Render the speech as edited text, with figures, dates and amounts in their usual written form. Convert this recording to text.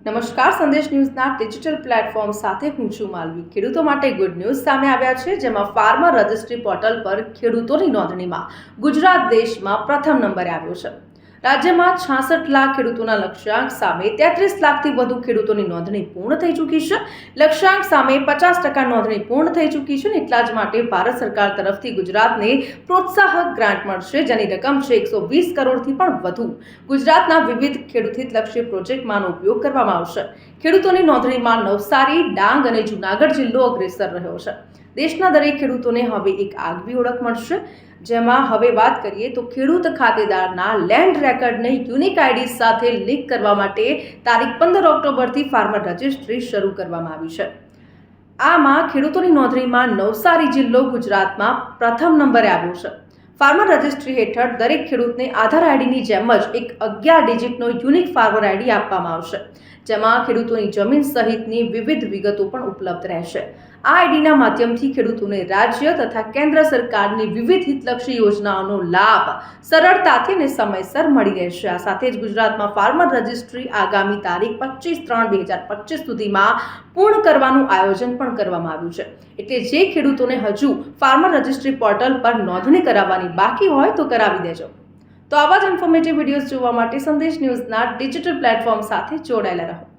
નમસ્કાર, સંદેશ ન્યૂઝના digital platform સાથે હું છું માલવી। ખેડૂતો માટે ગુડ ન્યૂઝ સામે આવ્યા છે, જેમાં ફાર્મર રજિસ્ટ્રી પોર્ટલ પર ખેડૂતોની નોંધણીમાં ગુજરાત દેશમાં પ્રથમ નંબરે આવ્યો છે। રાજ્યમાં 66 લાખ ખેડૂતોના લક્ષ્યાંક સામે 33 લાખથી વધુ ખેડૂતોની નોંધણી પૂર્ણ થઈ ચૂકી છે। લક્ષ્યાંક સામે 50% નોંધણી પૂર્ણ થઈ ચૂકી છે। એટલા જ માટે ભારત સરકાર તરફથી ગુજરાતને પ્રોત્સાહક ગ્રાન્ટ મળશે, જેની રકમ છે 120 કરોડથી પણ વધુ। ગુજરાતના વિવિધ ખેડૂત હિતલક્ષી પ્રોજેક્ટમાં ઉપયોગ કરવામાં આવશે। ખેડૂતોની નોંધણીમાં નવસારી, ડાંગ અને જૂનાગઢ જિલ્લો અગ્રેસર રહ્યો છે। દેશના દરેક ખેડૂતોને હવે એક આગવી ઓળખ મળશે, જેમાં હવે વાત કરીએ તો ખેડૂત ખાતેદારના લેન્ડ રેકર્ડને યુનિક આઈડી સાથે લિંક કરવા માટે તારીખ 15 ઓક્ટોબરથી ફાર્મર રજિસ્ટ્રી શરૂ કરવામાં આવી છે। આમાં ખેડૂતોની નોંધણીમાં નવસારી જિલ્લો ગુજરાતમાં પ્રથમ નંબરે આવ્યો છે। ફાર્મર રજિસ્ટ્રી હેઠળ દરેક ખેડૂતને આધાર આઈડીની જેમ જ એક 11 ડિજિટનો યુનિક ફાર્મર આઈડી આપવામાં આવશે, જેમાં ખેડૂતોની જમીન સહિતની વિવિધ વિગતો પણ ઉપલબ્ધ રહેશે। આ આઈડીના માધ્યમથી ખેડૂતોને રાજ્ય તથા કેન્દ્ર સરકારની વિવિધ હિતલક્ષી યોજનાઓનો લાભ સરળતાથી અને સમયસર મળી રહેશે। આ સાથે જ ગુજરાતમાં ફાર્મર રજિસ્ટ્રી આગામી તારીખ 25/3/2025 સુધીમાં પૂર્ણ કરવાનું આયોજન પણ કરવામાં આવ્યું છે। એટલે જે ખેડૂતોને હજુ ફાર્મર રજિસ્ટ્રી પોર્ટલ પર નોંધણી કરાવવાની બાકી હોય તો કરાવી દેજો। તો આવા જ ઇન્ફોર્મેટિવ વિડીયોઝ જોવા માટે સંદેશ ન્યૂઝના ડિજિટલ પ્લેટફોર્મ સાથે જોડાયેલા રહો।